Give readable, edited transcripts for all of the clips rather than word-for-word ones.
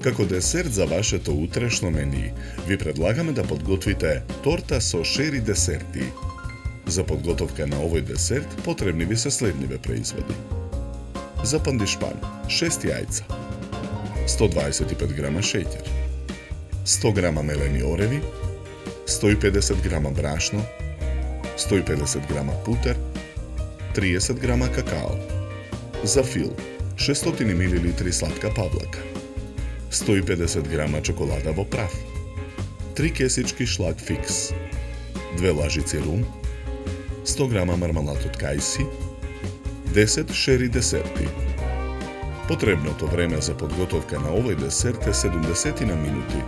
Како десерт за вашето утрешно мени, ви предлагаме да подготвите торта со шери десерти. За подготовка на овој десерт потребни ви се следниве производи. За пандишпан 6 јајца, 125 грама шеќер, 100 грама мелени ореви, 150 грама брашно, 150 грама путер, 30 грама какао. За фил 600 мл сладка павлака, 150 грама чоколада во прав, 3 кесички шлак фикс, 2 лажици рум, 100 грама мармалад од кајси, 10 шери десерти. Потребното време за подготовка на овој десерт е 70 минути.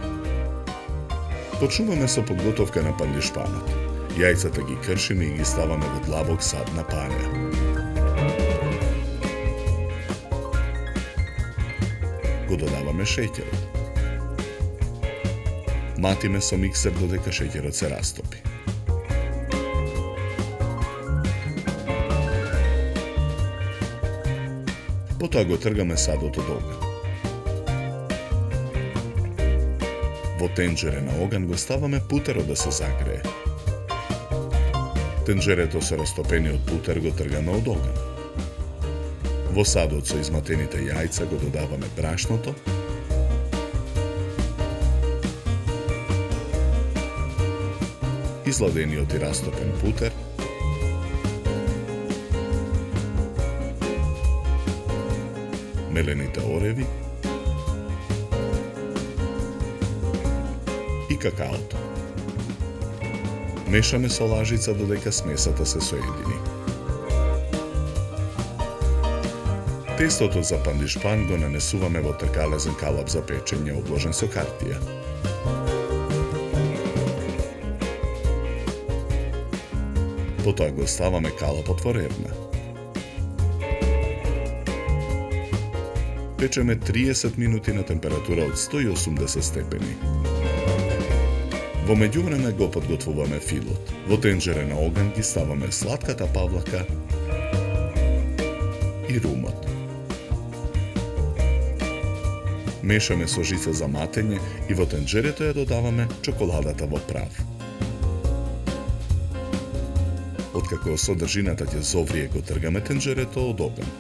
Почнуваме со подготовка на пандишпанот. Јајцата ги кршиме и ги ставаме во длабок сад на пања. Го додаваме шеќерот. Матиме со миксер додека шеќерот се растопи. Потоа го тргаме садот од оган. Во тенџере на оган го ставаме путерот да се загрее. Тенџерето со растопениот путер го тргаме од оган. Во садот со изматените јајца го додаваме брашното, изладениот и растопен путер, мелените ореви и какаото. Мешаме со лажица додека смесата се соедини. Тестото за пандишпан го нанесуваме во тркалезен калап за печење обложен со хартија. Потоа го ставаме калапот во ревна. Печеме 30 минути на температура од 180 степени. Во меѓувреме го подготвуваме филот. Во тенџере на оган ги ставаме сладката павлака и румот. Мешаме со жица за матење и во тенџерето ја додаваме чоколадата во прав. Откако содржината ќе зоврие, го тргаме тенџерето од оган.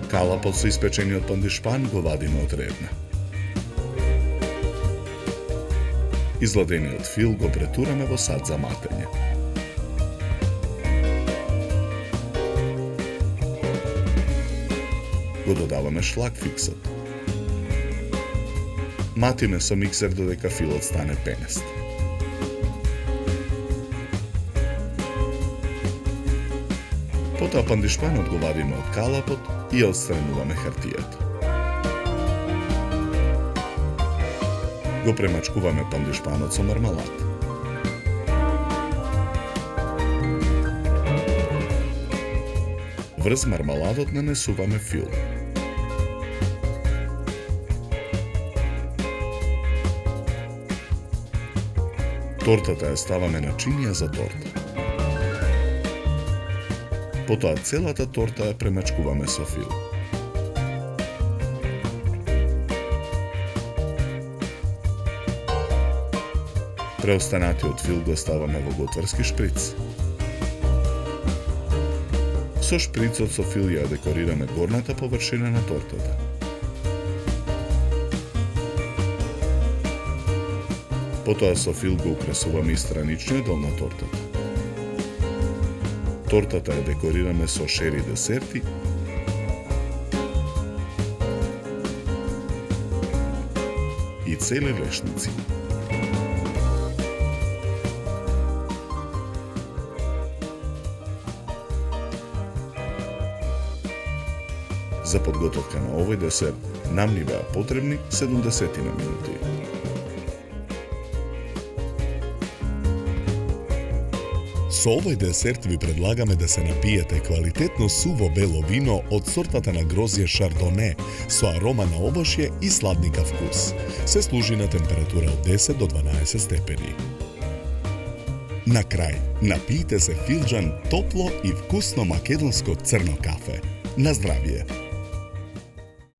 Калапот со испечениот пандишпан го вадиме од ревна. Изладениот фил го претураме во сад за матење. Го додаваме шлак фиксот. Матиме со миксер додека филот стане пенест. Потоа пандишпанот го вадиме од калапот и ја отстрануваме хартијата. Го премачкуваме пандишпанот со мармалад. Врз мармаладот нанесуваме фил. Тортата ја ставаме на чинија за торта. Потоа целата торта ја премачкуваме со фил. Преостанатиот фил го ставаме во готварски шприц. Со шприцот со фил ја декорираме горната површина на тортата. Потоа со фил го украсуваме и страничниот дел на тортата. Тортата ја декорираме со шери десерти и цели лешници. За подготовка на овој десерт нам ни беа потребни 70 минути. Со овој десерт ви предлагаме да се напиете квалитетно суво бело вино од сортата на грозје Шардоне со арома на овошје и сладникав вкус. Се служи на температура од 10 до 12 степени. На крај, напијте се филџан топло и вкусно македонско црно кафе. На здравје!